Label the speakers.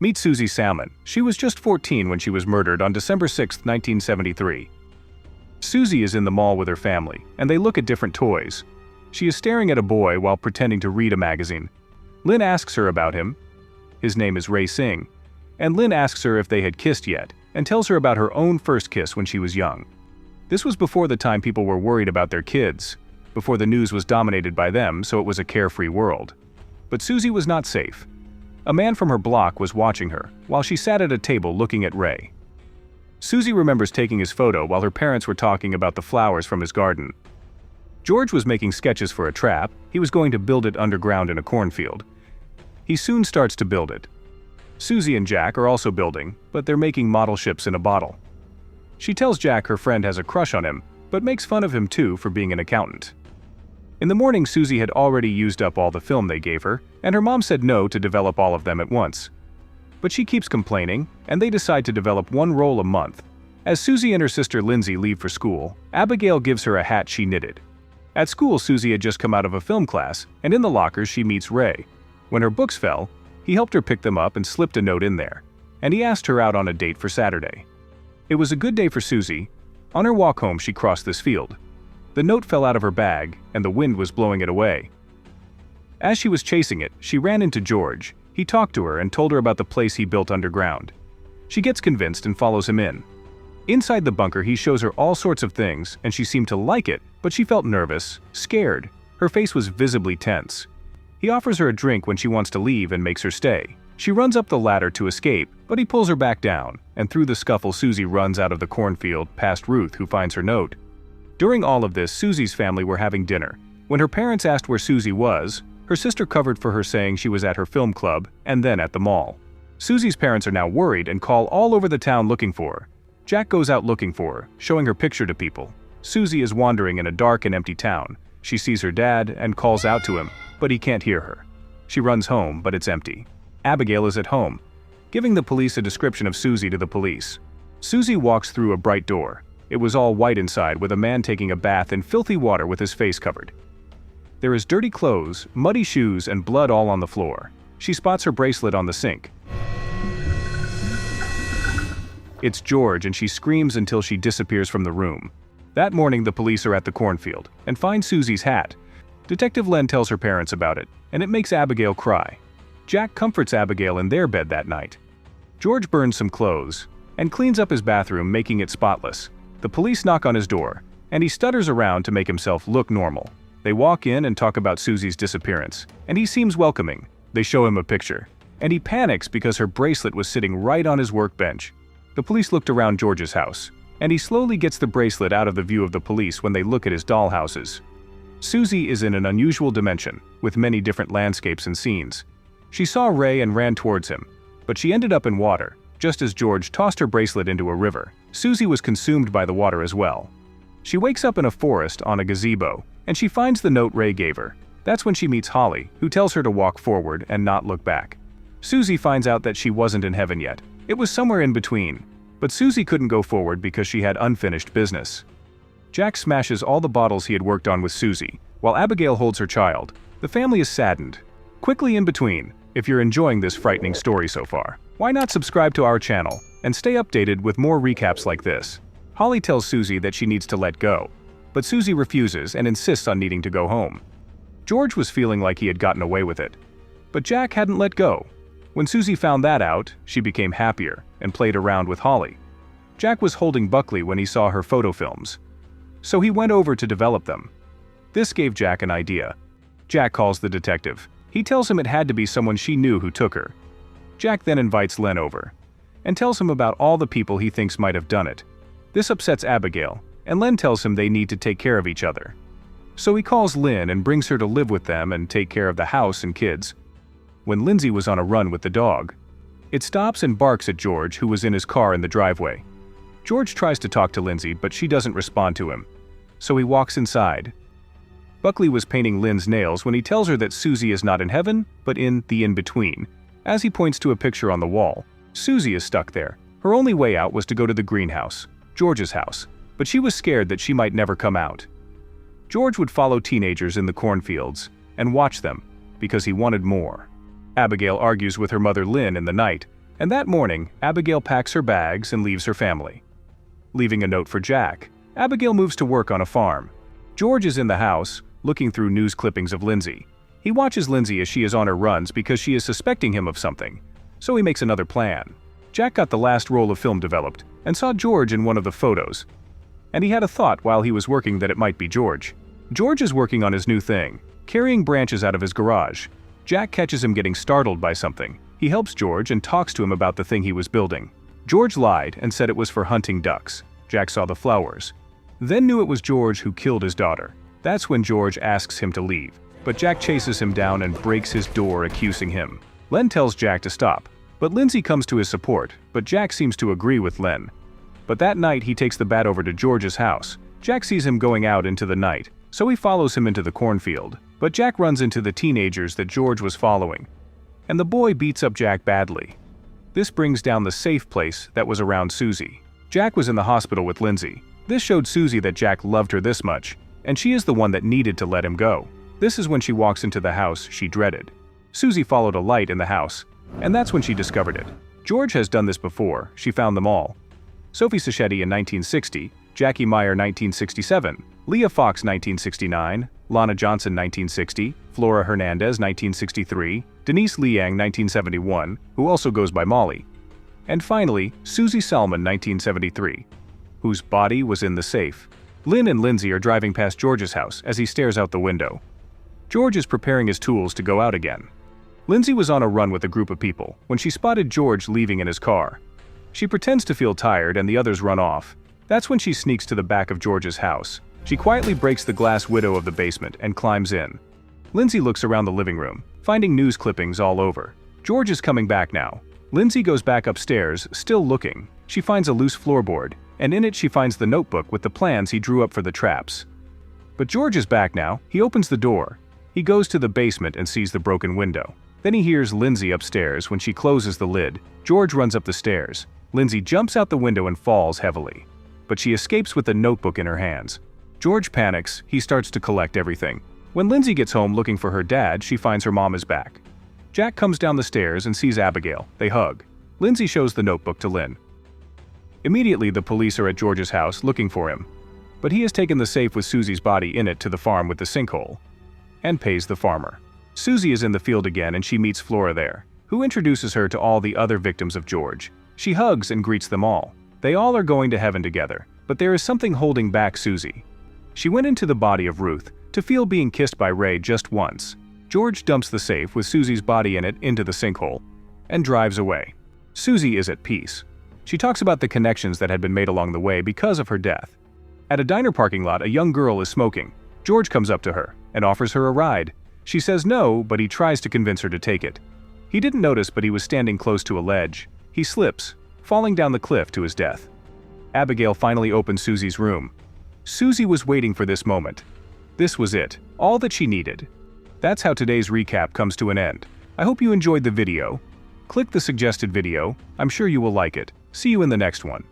Speaker 1: Meet Susie Salmon. She was just 14 when she was murdered on December 6, 1973. Susie is in the mall with her family, and they look at different toys. She is staring at a boy while pretending to read a magazine. Lynn asks her about him. His name is Ray Singh. And Lynn asks her if they had kissed yet, and tells her about her own first kiss when she was young. This was before the time people were worried about their kids, before the news was dominated by them, so it was a carefree world. But Susie was not safe. A man from her block was watching her, while she sat at a table looking at Ray. Susie remembers taking his photo while her parents were talking about the flowers from his garden. George was making sketches for a trap. He was going to build it underground in a cornfield. He soon starts to build it. Susie and Jack are also building, but they're making model ships in a bottle. She tells Jack her friend has a crush on him, but makes fun of him too for being an accountant. In the morning, Susie had already used up all the film they gave her, and her mom said no to develop all of them at once. But she keeps complaining, and they decide to develop one roll a month. As Susie and her sister Lindsay leave for school, Abigail gives her a hat she knitted. At school, Susie had just come out of a film class, and in the lockers she meets Ray. When her books fell, he helped her pick them up and slipped a note in there, and he asked her out on a date for Saturday. It was a good day for Susie. On her walk home, she crossed this field. The note fell out of her bag, and the wind was blowing it away. As she was chasing it, she ran into George. He talked to her and told her about the place he built underground. She gets convinced and follows him in. Inside the bunker, he shows her all sorts of things, and she seemed to like it, but she felt nervous, scared. Her face was visibly tense. He offers her a drink when she wants to leave and makes her stay. She runs up the ladder to escape, but he pulls her back down, and through the scuffle, Susie runs out of the cornfield past Ruth, who finds her note. During all of this, Susie's family were having dinner. When her parents asked where Susie was, her sister covered for her, saying she was at her film club and then at the mall. Susie's parents are now worried and call all over the town looking for her. Jack goes out looking for her, showing her picture to people. Susie is wandering in a dark and empty town. She sees her dad and calls out to him, but he can't hear her. She runs home, but it's empty. Abigail is at home, giving the police a description of Susie to the police. Susie walks through a bright door. It was all white inside, with a man taking a bath in filthy water with his face covered. There is dirty clothes, muddy shoes, and blood all on the floor. She spots her bracelet on the sink. It's George, and she screams until she disappears from the room. That morning, the police are at the cornfield and find Susie's hat. Detective Len tells her parents about it, and it makes Abigail cry. Jack comforts Abigail in their bed that night. George burns some clothes and cleans up his bathroom, making it spotless. The police knock on his door, and he stutters around to make himself look normal. They walk in and talk about Susie's disappearance, and he seems welcoming. They show him a picture, and he panics because her bracelet was sitting right on his workbench. The police looked around George's house, and he slowly gets the bracelet out of the view of the police when they look at his dollhouses. Susie is in an unusual dimension, with many different landscapes and scenes. She saw Ray and ran towards him, but she ended up in water, just as George tossed her bracelet into a river. Susie was consumed by the water as well. She wakes up in a forest on a gazebo, and she finds the note Ray gave her. That's when she meets Holly, who tells her to walk forward and not look back. Susie finds out that she wasn't in heaven yet. It was somewhere in between, but Susie couldn't go forward because she had unfinished business. Jack smashes all the bottles he had worked on with Susie, while Abigail holds her child. The family is saddened. Quickly in between, if you're enjoying this frightening story so far, why not subscribe to our channel and stay updated with more recaps like this? Holly tells Susie that she needs to let go, but Susie refuses and insists on needing to go home. George was feeling like he had gotten away with it, but Jack hadn't let go. When Susie found that out, she became happier and played around with Holly. Jack was holding Buckley when he saw her photo films, so he went over to develop them. This gave Jack an idea. Jack calls the detective. He tells him it had to be someone she knew who took her. Jack then invites Len over and tells him about all the people he thinks might have done it. This upsets Abigail, and Len tells him they need to take care of each other. So he calls Lynn and brings her to live with them and take care of the house and kids. When Lindsay was on a run with the dog, it stops and barks at George, who was in his car in the driveway. George tries to talk to Lindsay, but she doesn't respond to him, so he walks inside. Buckley was painting Lynn's nails when he tells her that Susie is not in heaven, but in the in-between. As he points to a picture on the wall, Susie is stuck there. Her only way out was to go to the greenhouse, George's house, but she was scared that she might never come out. George would follow teenagers in the cornfields and watch them because he wanted more. Abigail argues with her mother Lynn in the night, And that morning, Abigail packs her bags and leaves her family. Leaving a note for Jack, Abigail moves to work on a farm. George is in the house, looking through news clippings of Lindsay. He watches Lindsay as she is on her runs because she is suspecting him of something, so he makes another plan. Jack got the last roll of film developed and saw George in one of the photos. And he had a thought while he was working that it might be George. George is working on his new thing, carrying branches out of his garage. Jack catches him getting startled by something. He helps George and talks to him about the thing he was building. George lied and said it was for hunting ducks. Jack saw the flowers. Then knew it was George who killed his daughter. That's when George asks him to leave. But Jack chases him down and breaks his door, accusing him. Len tells Jack to stop, but Lindsay comes to his support, but Jack seems to agree with Len. But that night he takes the bat over to George's house. Jack sees him going out into the night, so he follows him into the cornfield. But Jack runs into the teenagers that George was following, and the boy beats up Jack badly. This brings down the safe place that was around Susie. Jack was in the hospital with Lindsay. This showed Susie that Jack loved her this much, and she is the one that needed to let him go. This is when she walks into the house she dreaded. Susie followed a light in the house, and that's when she discovered it. George has done this before. She found them all. Sophie Sacchetti in 1960, Jackie Meyer 1967, Leah Fox 1969, Lana Johnson 1960, Flora Hernandez 1963, Denise Liang 1971, who also goes by Molly, and finally Susie Salmon 1973, whose body was in the safe. Lynn and Lindsay are driving past George's house as he stares out the window. George is preparing his tools to go out again. Lindsay was on a run with a group of people when she spotted George leaving in his car. She pretends to feel tired and the others run off. That's when she sneaks to the back of George's house. She quietly breaks the glass window of the basement and climbs in. Lindsay looks around the living room, finding news clippings all over. George is coming back now. Lindsay goes back upstairs, still looking. She finds a loose floorboard, and in it she finds the notebook with the plans he drew up for the traps. But George is back now. He opens the door. He goes to the basement and sees the broken window. Then he hears Lindsay upstairs. When she closes the lid, George runs up the stairs. Lindsay jumps out the window and falls heavily, but she escapes with the notebook in her hands. George panics. He starts to collect everything. When Lindsay gets home looking for her dad, she finds her mom is back. Jack comes down the stairs and sees Abigail. They hug. Lindsay shows the notebook to Lynn. Immediately, the police are at George's house looking for him, but he has taken the safe with Susie's body in it to the farm with the sinkhole and pays the farmer. Susie is in the field again and she meets Flora there, who introduces her to all the other victims of George. She hugs and greets them all. They all are going to heaven together, but there is something holding back Susie. She went into the body of Ruth to feel being kissed by Ray just once. George dumps the safe with Susie's body in it into the sinkhole and drives away. Susie is at peace. She talks about the connections that had been made along the way because of her death. At a diner parking lot, a young girl is smoking. George comes up to her and offers her a ride. She says no, but he tries to convince her to take it. He didn't notice, but he was standing close to a ledge. He slips, falling down the cliff to his death. Abigail finally opens Susie's room. Susie was waiting for this moment. This was it, all that she needed. That's how today's recap comes to an end. I hope you enjoyed the video. Click the suggested video. I'm sure you will like it. See you in the next one.